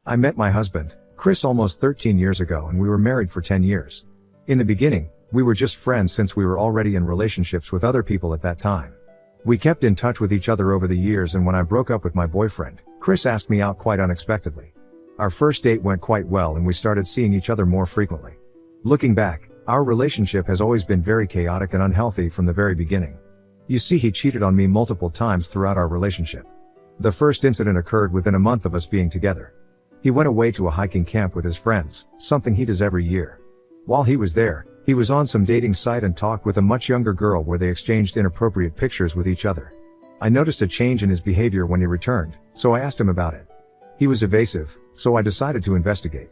I met my husband, Chris, almost 13 years ago, and we were married for 10 years. In the beginning, we were just friends since we were already in relationships with other people at that time. We kept in touch with each other over the years, and when I broke up with my boyfriend, Chris asked me out quite unexpectedly. Our first date went quite well and we started seeing each other more frequently. Looking back, our relationship has always been very chaotic and unhealthy from the very beginning. You see, he cheated on me multiple times throughout our relationship. The first incident occurred within a month of us being together. He went away to a hiking camp with his friends, something he does every year. While he was there, he was on some dating site and talked with a much younger girl where they exchanged inappropriate pictures with each other. I noticed a change in his behavior when he returned, so I asked him about it. He was evasive, so I decided to investigate.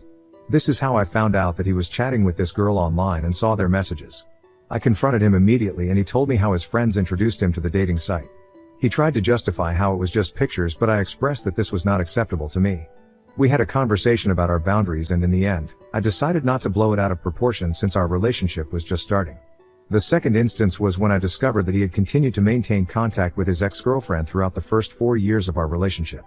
This is how I found out that he was chatting with this girl online and saw their messages. I confronted him immediately and he told me how his friends introduced him to the dating site. He tried to justify how it was just pictures, but I expressed that this was not acceptable to me. We had a conversation about our boundaries, and in the end, I decided not to blow it out of proportion since our relationship was just starting. The second instance was when I discovered that he had continued to maintain contact with his ex-girlfriend throughout the first 4 years of our relationship.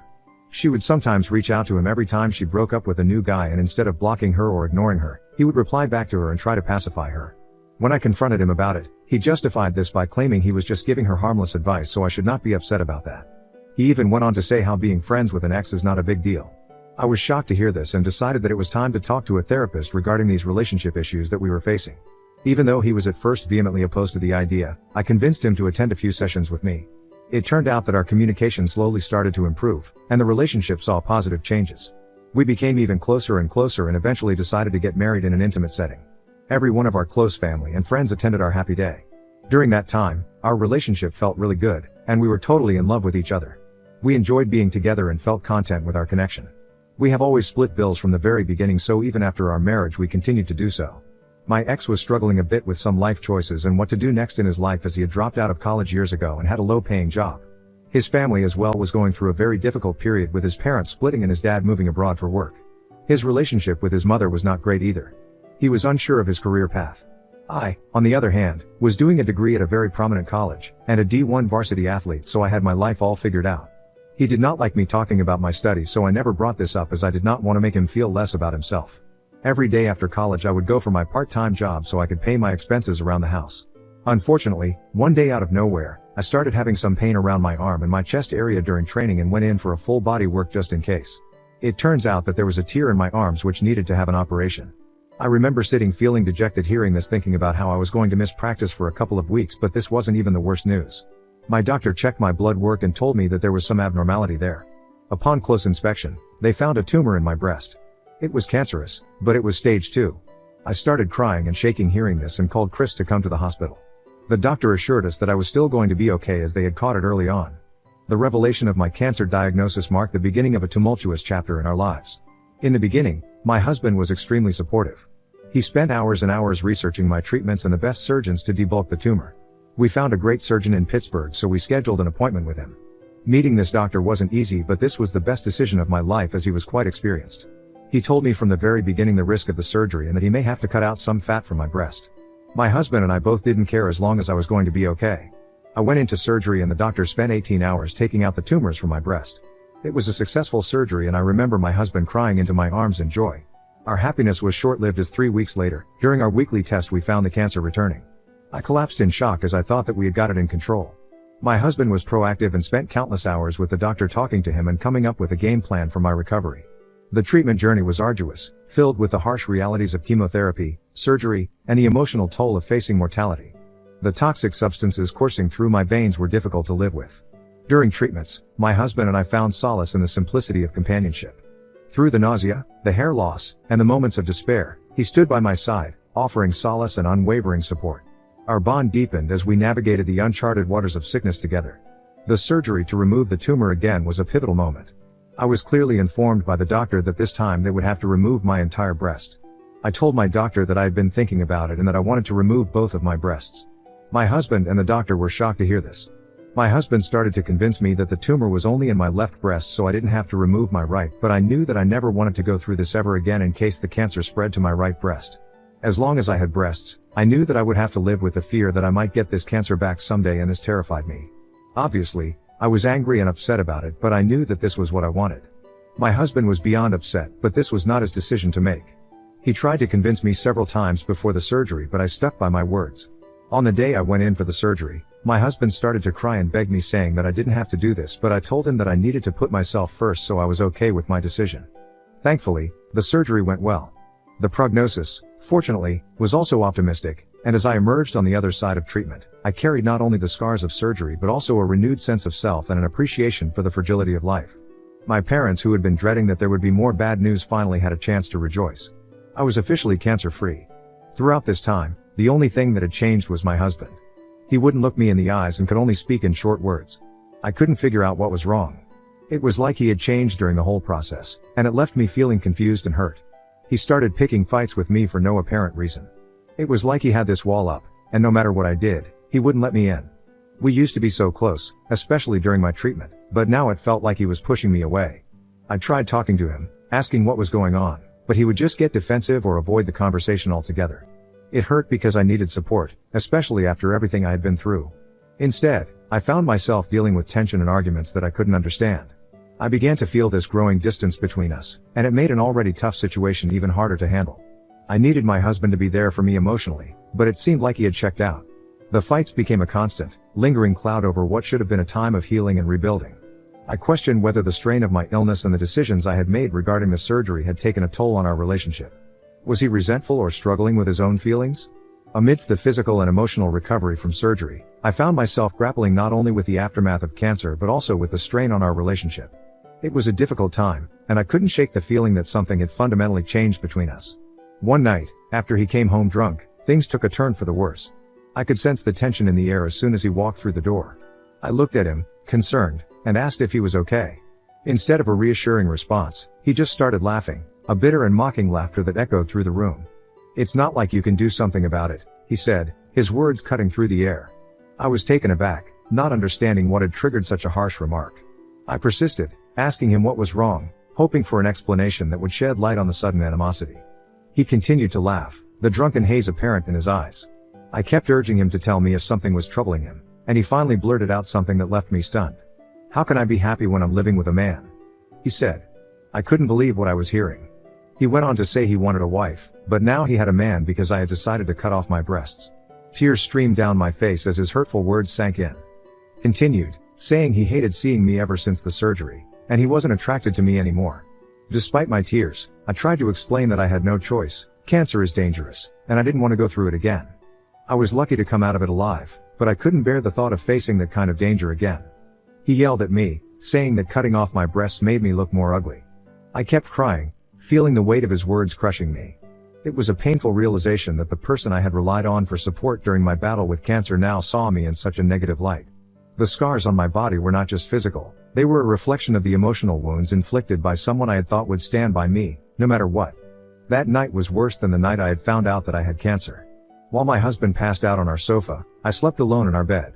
She would sometimes reach out to him every time she broke up with a new guy, and instead of blocking her or ignoring her, he would reply back to her and try to pacify her. When I confronted him about it, he justified this by claiming he was just giving her harmless advice, so I should not be upset about that. He even went on to say how being friends with an ex is not a big deal. I was shocked to hear this and decided that it was time to talk to a therapist regarding these relationship issues that we were facing. Even though he was at first vehemently opposed to the idea, I convinced him to attend a few sessions with me. It turned out that our communication slowly started to improve, and the relationship saw positive changes. We became even closer and closer and eventually decided to get married in an intimate setting. Every one of our close family and friends attended our happy day. During that time, our relationship felt really good, and we were totally in love with each other. We enjoyed being together and felt content with our connection. We have always split bills from the very beginning, so even after our marriage we continued to do so. My ex was struggling a bit with some life choices and what to do next in his life, as he had dropped out of college years ago and had a low-paying job. His family as well was going through a very difficult period, with his parents splitting and his dad moving abroad for work. His relationship with his mother was not great either. He was unsure of his career path. I, on the other hand, was doing a degree at a very prominent college, and a D1 varsity athlete, so I had my life all figured out. He did not like me talking about my studies, so I never brought this up, as I did not want to make him feel less about himself. Every day after college I would go for my part-time job so I could pay my expenses around the house. Unfortunately, one day out of nowhere, I started having some pain around my arm and my chest area during training and went in for a full body work just in case. It turns out that there was a tear in my arms which needed to have an operation. I remember sitting feeling dejected hearing this, thinking about how I was going to miss practice for a couple of weeks, but this wasn't even the worst news. My doctor checked my blood work and told me that there was some abnormality there. Upon close inspection, they found a tumor in my breast. It was cancerous, but it was stage 2. I started crying and shaking hearing this and called Chris to come to the hospital. The doctor assured us that I was still going to be okay, as they had caught it early on. The revelation of my cancer diagnosis marked the beginning of a tumultuous chapter in our lives. In the beginning, my husband was extremely supportive. He spent hours and hours researching my treatments and the best surgeons to debulk the tumor. We found a great surgeon in Pittsburgh, so we scheduled an appointment with him. Meeting this doctor wasn't easy, but this was the best decision of my life, as he was quite experienced. He told me from the very beginning the risk of the surgery and that he may have to cut out some fat from my breast. My husband and I both didn't care as long as I was going to be okay. I went into surgery and the doctor spent 18 hours taking out the tumors from my breast. It was a successful surgery, and I remember my husband crying into my arms in joy. Our happiness was short-lived, as 3 weeks later, during our weekly test, we found the cancer returning. I collapsed in shock as I thought that we had got it in control. My husband was proactive and spent countless hours with the doctor talking to him and coming up with a game plan for my recovery. The treatment journey was arduous, filled with the harsh realities of chemotherapy, surgery, and the emotional toll of facing mortality. The toxic substances coursing through my veins were difficult to live with. During treatments, my husband and I found solace in the simplicity of companionship. Through the nausea, the hair loss, and the moments of despair, he stood by my side, offering solace and unwavering support. Our bond deepened as we navigated the uncharted waters of sickness together. The surgery to remove the tumor again was a pivotal moment. I was clearly informed by the doctor that this time they would have to remove my entire breast. I told my doctor that I had been thinking about it and that I wanted to remove both of my breasts. My husband and the doctor were shocked to hear this. My husband started to convince me that the tumor was only in my left breast, so I didn't have to remove my right, but I knew that I never wanted to go through this ever again in case the cancer spread to my right breast. As long as I had breasts, I knew that I would have to live with the fear that I might get this cancer back someday, and this terrified me. Obviously, I was angry and upset about it, but I knew that this was what I wanted. My husband was beyond upset, but this was not his decision to make. He tried to convince me several times before the surgery, but I stuck by my words. On the day I went in for the surgery, my husband started to cry and beg me, saying that I didn't have to do this, but I told him that I needed to put myself first, so I was okay with my decision. Thankfully, the surgery went well. The prognosis, fortunately, was also optimistic, and as I emerged on the other side of treatment, I carried not only the scars of surgery but also a renewed sense of self and an appreciation for the fragility of life. My parents, who had been dreading that there would be more bad news, finally had a chance to rejoice. I was officially cancer-free. Throughout this time, the only thing that had changed was my husband. He wouldn't look me in the eyes and could only speak in short words. I couldn't figure out what was wrong. It was like he had changed during the whole process, and it left me feeling confused and hurt. He started picking fights with me for no apparent reason. It was like he had this wall up, and no matter what I did, he wouldn't let me in. We used to be so close, especially during my treatment, but now it felt like he was pushing me away. I tried talking to him, asking what was going on, but he would just get defensive or avoid the conversation altogether. It hurt because I needed support, especially after everything I had been through. Instead, I found myself dealing with tension and arguments that I couldn't understand. I began to feel this growing distance between us, and it made an already tough situation even harder to handle. I needed my husband to be there for me emotionally, but it seemed like he had checked out. The fights became a constant, lingering cloud over what should have been a time of healing and rebuilding. I questioned whether the strain of my illness and the decisions I had made regarding the surgery had taken a toll on our relationship. Was he resentful or struggling with his own feelings? Amidst the physical and emotional recovery from surgery, I found myself grappling not only with the aftermath of cancer but also with the strain on our relationship. It was a difficult time, and I couldn't shake the feeling that something had fundamentally changed between us. One night, after he came home drunk, things took a turn for the worse. I could sense the tension in the air as soon as he walked through the door. I looked at him, concerned, and asked if he was okay. Instead of a reassuring response, he just started laughing, a bitter and mocking laughter that echoed through the room. "It's not like you can do something about it," he said, his words cutting through the air. I was taken aback, not understanding what had triggered such a harsh remark. I persisted, asking him what was wrong, hoping for an explanation that would shed light on the sudden animosity. He continued to laugh, the drunken haze apparent in his eyes. I kept urging him to tell me if something was troubling him, and he finally blurted out something that left me stunned. "How can I be happy when I'm living with a man?" he said. I couldn't believe what I was hearing. He went on to say he wanted a wife, but now he had a man because I had decided to cut off my breasts. Tears streamed down my face as his hurtful words sank in. Continued, saying he hated seeing me ever since the surgery, and he wasn't attracted to me anymore. Despite my tears, I tried to explain that I had no choice. Cancer is dangerous, and I didn't want to go through it again. I was lucky to come out of it alive, but I couldn't bear the thought of facing that kind of danger again. He yelled at me, saying that cutting off my breasts made me look more ugly. I kept crying, feeling the weight of his words crushing me. It was a painful realization that the person I had relied on for support during my battle with cancer now saw me in such a negative light. The scars on my body were not just physical, they were a reflection of the emotional wounds inflicted by someone I had thought would stand by me, no matter what. That night was worse than the night I had found out that I had cancer. While my husband passed out on our sofa, I slept alone in our bed.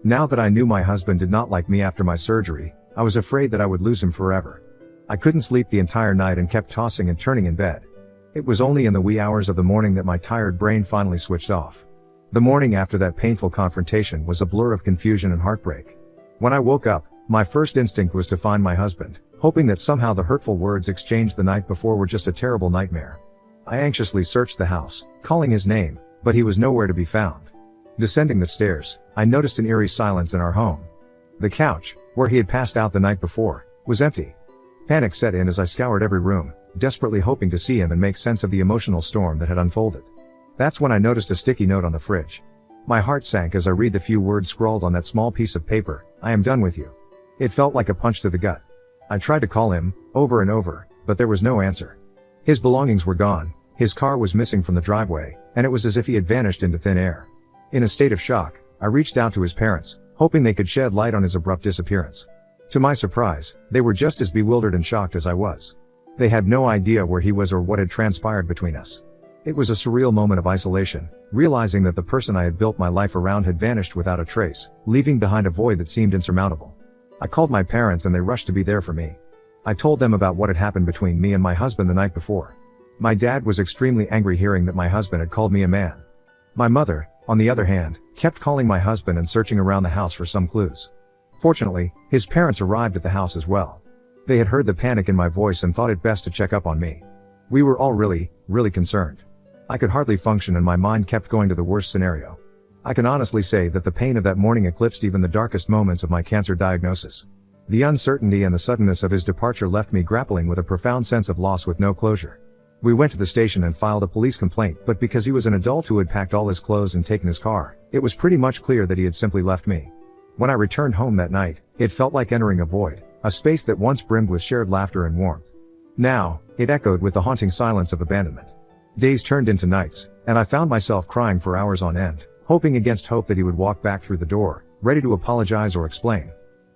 Now that I knew my husband did not like me after my surgery, I was afraid that I would lose him forever. I couldn't sleep the entire night and kept tossing and turning in bed. It was only in the wee hours of the morning that my tired brain finally switched off. The morning after that painful confrontation was a blur of confusion and heartbreak. When I woke up, my first instinct was to find my husband, hoping that somehow the hurtful words exchanged the night before were just a terrible nightmare. I anxiously searched the house, calling his name, but he was nowhere to be found. Descending the stairs, I noticed an eerie silence in our home. The couch, where he had passed out the night before, was empty. Panic set in as I scoured every room, desperately hoping to see him and make sense of the emotional storm that had unfolded. That's when I noticed a sticky note on the fridge. My heart sank as I read the few words scrawled on that small piece of paper: "I am done with you." It felt like a punch to the gut. I tried to call him, over and over, but there was no answer. His belongings were gone, his car was missing from the driveway, and it was as if he had vanished into thin air. In a state of shock, I reached out to his parents, hoping they could shed light on his abrupt disappearance. To my surprise, they were just as bewildered and shocked as I was. They had no idea where he was or what had transpired between us. It was a surreal moment of isolation, realizing that the person I had built my life around had vanished without a trace, leaving behind a void that seemed insurmountable. I called my parents and they rushed to be there for me. I told them about what had happened between me and my husband the night before. My dad was extremely angry hearing that my husband had called me a man. My mother, on the other hand, kept calling my husband and searching around the house for some clues. Fortunately, his parents arrived at the house as well. They had heard the panic in my voice and thought it best to check up on me. We were all really concerned. I could hardly function and my mind kept going to the worst scenario. I can honestly say that the pain of that morning eclipsed even the darkest moments of my cancer diagnosis. The uncertainty and the suddenness of his departure left me grappling with a profound sense of loss with no closure. We went to the station and filed a police complaint, but because he was an adult who had packed all his clothes and taken his car, it was pretty much clear that he had simply left me. When I returned home that night, it felt like entering a void, a space that once brimmed with shared laughter and warmth. Now, it echoed with the haunting silence of abandonment. Days turned into nights, and I found myself crying for hours on end, hoping against hope that he would walk back through the door, ready to apologize or explain.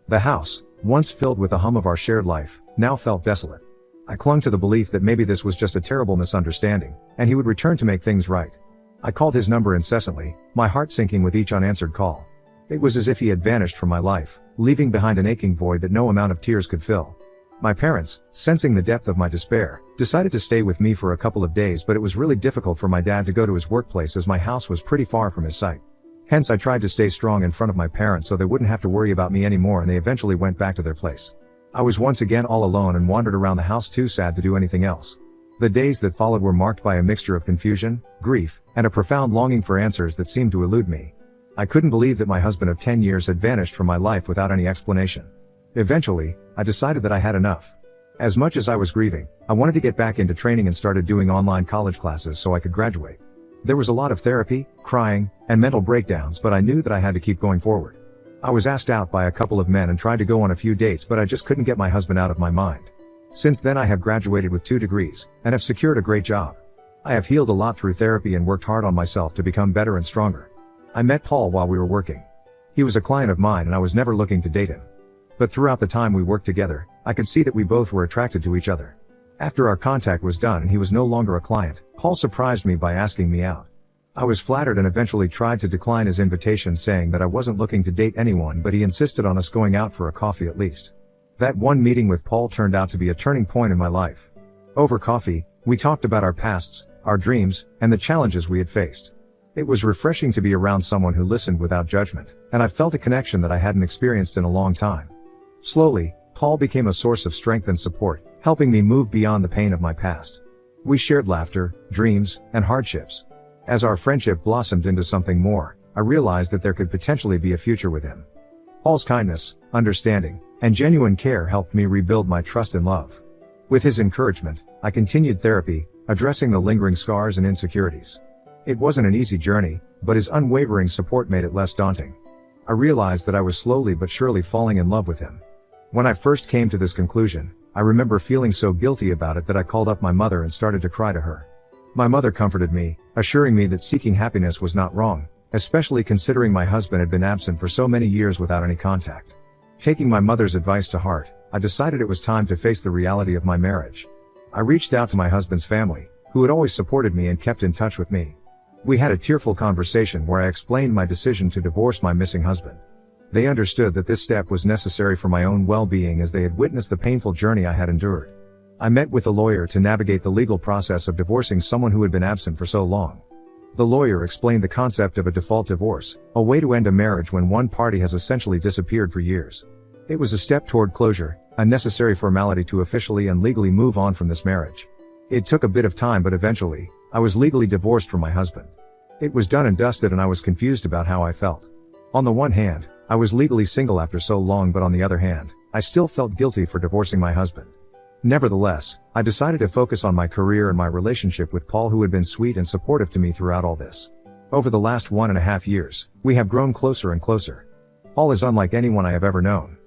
The house, once filled with the hum of our shared life, now felt desolate. I clung to the belief that maybe this was just a terrible misunderstanding, and he would return to make things right. I called his number incessantly, my heart sinking with each unanswered call. It was as if he had vanished from my life, leaving behind an aching void that no amount of tears could fill. My parents, sensing the depth of my despair, decided to stay with me for a couple of days, but it was really difficult for my dad to go to his workplace as my house was pretty far from his site. Hence I tried to stay strong in front of my parents so they wouldn't have to worry about me anymore, and they eventually went back to their place. I was once again all alone and wandered around the house too sad to do anything else. The days that followed were marked by a mixture of confusion, grief, and a profound longing for answers that seemed to elude me. I couldn't believe that my husband of 10 years had vanished from my life without any explanation. Eventually, I decided that I had enough. As much as I was grieving, I wanted to get back into training and started doing online college classes so I could graduate. There was a lot of therapy, crying, and mental breakdowns, but I knew that I had to keep going forward. I was asked out by a couple of men and tried to go on a few dates, but I just couldn't get my husband out of my mind. Since then I have graduated with 2 degrees, and have secured a great job. I have healed a lot through therapy and worked hard on myself to become better and stronger. I met Paul while we were working. He was a client of mine and I was never looking to date him. But throughout the time we worked together, I could see that we both were attracted to each other. After our contact was done and he was no longer a client, Paul surprised me by asking me out. I was flattered and eventually tried to decline his invitation, saying that I wasn't looking to date anyone, but he insisted on us going out for a coffee at least. That one meeting with Paul turned out to be a turning point in my life. Over coffee, we talked about our pasts, our dreams, and the challenges we had faced. It was refreshing to be around someone who listened without judgment, and I felt a connection that I hadn't experienced in a long time. Slowly, Paul became a source of strength and support, helping me move beyond the pain of my past. We shared laughter, dreams, and hardships. As our friendship blossomed into something more, I realized that there could potentially be a future with him. Paul's kindness, understanding, and genuine care helped me rebuild my trust and love. With his encouragement, I continued therapy, addressing the lingering scars and insecurities. It wasn't an easy journey, but his unwavering support made it less daunting. I realized that I was slowly but surely falling in love with him. When I first came to this conclusion, I remember feeling so guilty about it that I called up my mother and started to cry to her. My mother comforted me, assuring me that seeking happiness was not wrong, especially considering my husband had been absent for so many years without any contact. Taking my mother's advice to heart, I decided it was time to face the reality of my marriage. I reached out to my husband's family, who had always supported me and kept in touch with me. We had a tearful conversation where I explained my decision to divorce my missing husband. They understood that this step was necessary for my own well-being, as they had witnessed the painful journey I had endured. I met with a lawyer to navigate the legal process of divorcing someone who had been absent for so long. The lawyer explained the concept of a default divorce, a way to end a marriage when one party has essentially disappeared for years. It was a step toward closure, a necessary formality to officially and legally move on from this marriage. It took a bit of time, but eventually, I was legally divorced from my husband. It was done and dusted, and I was confused about how I felt. On the one hand, I was legally single after so long, but on the other hand, I still felt guilty for divorcing my husband. Nevertheless, I decided to focus on my career and my relationship with Paul, who had been sweet and supportive to me throughout all this. Over the last 1.5 years, we have grown closer and closer. Paul is unlike anyone I have ever known.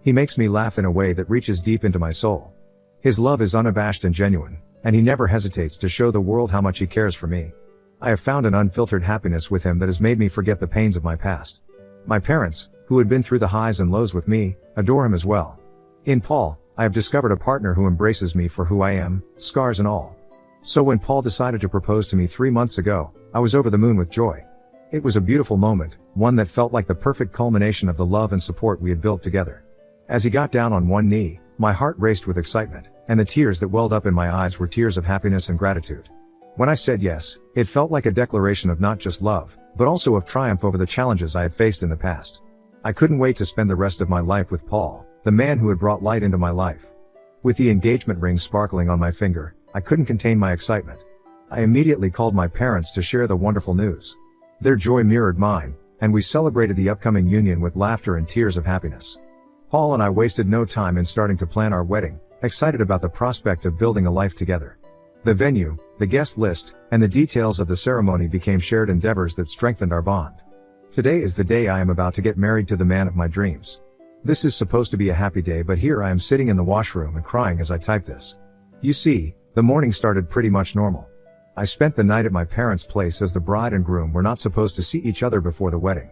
He makes me laugh in a way that reaches deep into my soul. His love is unabashed and genuine, and he never hesitates to show the world how much he cares for me. I have found an unfiltered happiness with him that has made me forget the pains of my past. My parents, who had been through the highs and lows with me, adore him as well. In Paul, I have discovered a partner who embraces me for who I am, scars and all. So when Paul decided to propose to me 3 months ago, I was over the moon with joy. It was a beautiful moment, one that felt like the perfect culmination of the love and support we had built together. As he got down on one knee, my heart raced with excitement, and the tears that welled up in my eyes were tears of happiness and gratitude. When I said yes, it felt like a declaration of not just love, but also of triumph over the challenges I had faced in the past. I couldn't wait to spend the rest of my life with Paul, the man who had brought light into my life. With the engagement ring sparkling on my finger, I couldn't contain my excitement. I immediately called my parents to share the wonderful news. Their joy mirrored mine, and we celebrated the upcoming union with laughter and tears of happiness. Paul and I wasted no time in starting to plan our wedding, excited about the prospect of building a life together. The venue, the guest list, and the details of the ceremony became shared endeavors that strengthened our bond. Today is the day I am about to get married to the man of my dreams. This is supposed to be a happy day, but here I am sitting in the washroom and crying as I type this. You see, the morning started pretty much normal. I spent the night at my parents' place as the bride and groom were not supposed to see each other before the wedding.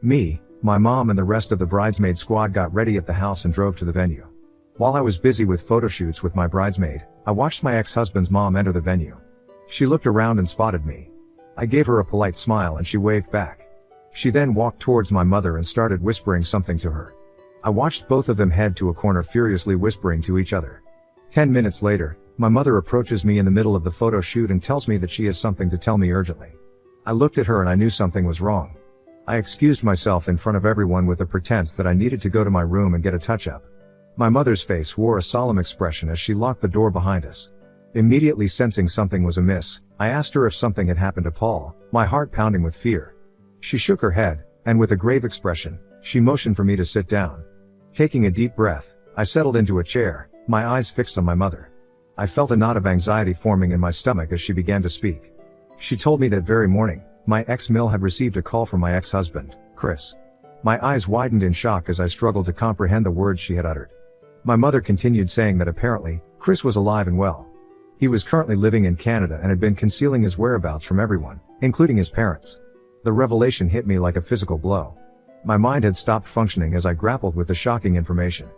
Me, my mom and the rest of the bridesmaid squad got ready at the house and drove to the venue. While I was busy with photo shoots with my bridesmaid, I watched my ex-husband's mom enter the venue. She looked around and spotted me. I gave her a polite smile and she waved back. She then walked towards my mother and started whispering something to her. I watched both of them head to a corner furiously whispering to each other. 10 minutes later, my mother approaches me in the middle of the photo shoot and tells me that she has something to tell me urgently. I looked at her and I knew something was wrong. I excused myself in front of everyone with the pretense that I needed to go to my room and get a touch-up. My mother's face wore a solemn expression as she locked the door behind us. Immediately sensing something was amiss, I asked her if something had happened to Paul, my heart pounding with fear. She shook her head, and with a grave expression, she motioned for me to sit down. Taking a deep breath, I settled into a chair, my eyes fixed on my mother. I felt a knot of anxiety forming in my stomach as she began to speak. She told me that very morning, my ex-mill had received a call from my ex-husband, Chris. My eyes widened in shock as I struggled to comprehend the words she had uttered. My mother continued saying that apparently, Chris was alive and well. He was currently living in Canada and had been concealing his whereabouts from everyone, including his parents. The revelation hit me like a physical blow. My mind had stopped functioning as I grappled with the shocking information.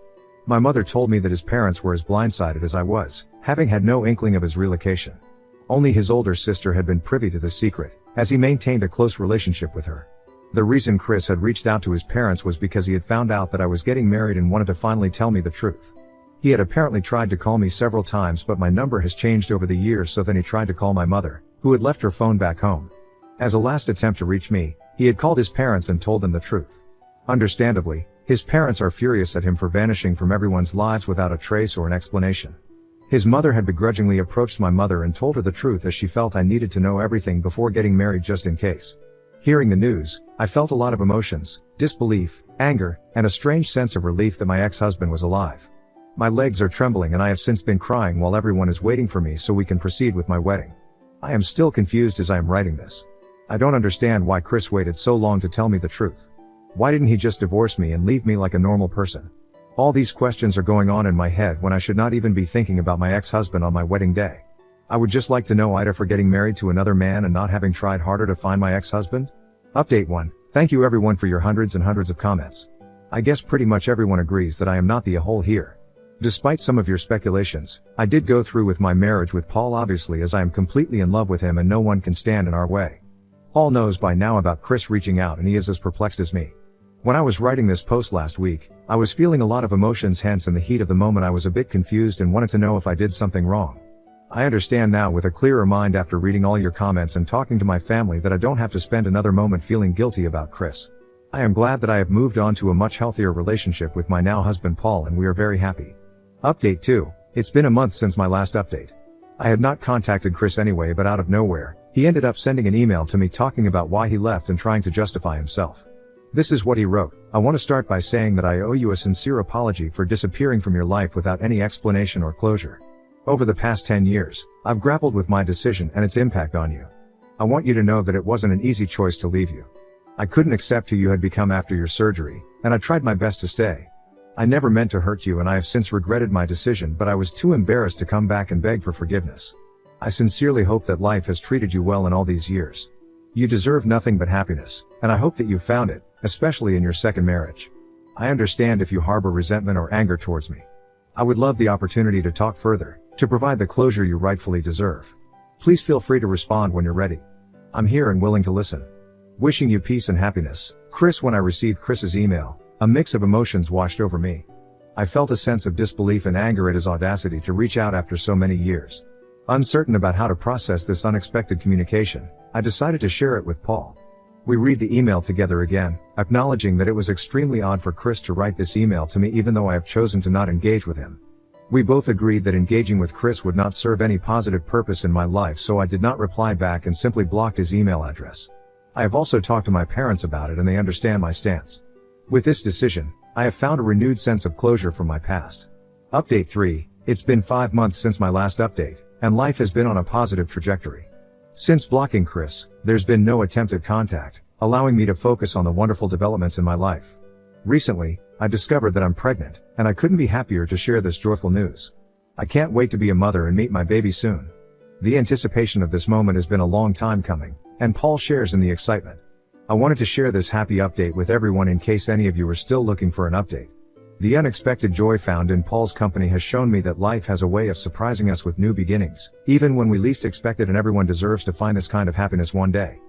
My mother told me that his parents were as blindsided as I was, having had no inkling of his relocation. Only his older sister had been privy to the secret, as he maintained a close relationship with her. The reason Chris had reached out to his parents was because he had found out that I was getting married and wanted to finally tell me the truth. He had apparently tried to call me several times, but my number has changed over the years, so then he tried to call my mother, who had left her phone back home. As a last attempt to reach me, he had called his parents and told them the truth. Understandably, his parents are furious at him for vanishing from everyone's lives without a trace or an explanation. His mother had begrudgingly approached my mother and told her the truth as she felt I needed to know everything before getting married just in case. Hearing the news, I felt a lot of emotions, disbelief, anger, and a strange sense of relief that my ex-husband was alive. My legs are trembling and I have since been crying while everyone is waiting for me so we can proceed with my wedding. I am still confused as I am writing this. I don't understand why Chris waited so long to tell me the truth. Why didn't he just divorce me and leave me like a normal person? All these questions are going on in my head when I should not even be thinking about my ex-husband on my wedding day. I would just like to know Ida for getting married to another man and not having tried harder to find my ex-husband. Update 1. Thank you everyone for your hundreds and hundreds of comments. I guess pretty much everyone agrees that I am not the a-hole here. Despite some of your speculations, I did go through with my marriage with Paul obviously, as I am completely in love with him and no one can stand in our way. Paul knows by now about Chris reaching out and he is as perplexed as me. When I was writing this post last week, I was feeling a lot of emotions, hence in the heat of the moment I was a bit confused and wanted to know if I did something wrong. I understand now with a clearer mind after reading all your comments and talking to my family that I don't have to spend another moment feeling guilty about Chris. I am glad that I have moved on to a much healthier relationship with my now husband Paul and we are very happy. Update 2. It's been a month since my last update. I had not contacted Chris anyway, but out of nowhere, he ended up sending an email to me talking about why he left and trying to justify himself. This is what he wrote. I want to start by saying that I owe you a sincere apology for disappearing from your life without any explanation or closure. Over the past 10 years, I've grappled with my decision and its impact on you. I want you to know that it wasn't an easy choice to leave you. I couldn't accept who you had become after your surgery, and I tried my best to stay. I never meant to hurt you and I have since regretted my decision, but I was too embarrassed to come back and beg for forgiveness. I sincerely hope that life has treated you well in all these years. You deserve nothing but happiness, and I hope that you found it, especially in your second marriage. I understand if you harbor resentment or anger towards me. I would love the opportunity to talk further, to provide the closure you rightfully deserve. Please feel free to respond when you're ready. I'm here and willing to listen. Wishing you peace and happiness, Chris. When I received Chris's email, a mix of emotions washed over me. I felt a sense of disbelief and anger at his audacity to reach out after so many years. Uncertain about how to process this unexpected communication, I decided to share it with Paul. We read the email together again, acknowledging that it was extremely odd for Chris to write this email to me even though I have chosen to not engage with him. We both agreed that engaging with Chris would not serve any positive purpose in my life, so I did not reply back and simply blocked his email address. I have also talked to my parents about it and they understand my stance. With this decision, I have found a renewed sense of closure from my past. Update 3, it's been 5 months since my last update, and life has been on a positive trajectory. Since blocking Chris, there's been no attempt at contact, allowing me to focus on the wonderful developments in my life. Recently, I discovered that I'm pregnant, and I couldn't be happier to share this joyful news. I can't wait to be a mother and meet my baby soon. The anticipation of this moment has been a long time coming, and Paul shares in the excitement. I wanted to share this happy update with everyone in case any of you are still looking for an update. The unexpected joy found in Paul's company has shown me that life has a way of surprising us with new beginnings, even when we least expect it, and everyone deserves to find this kind of happiness one day.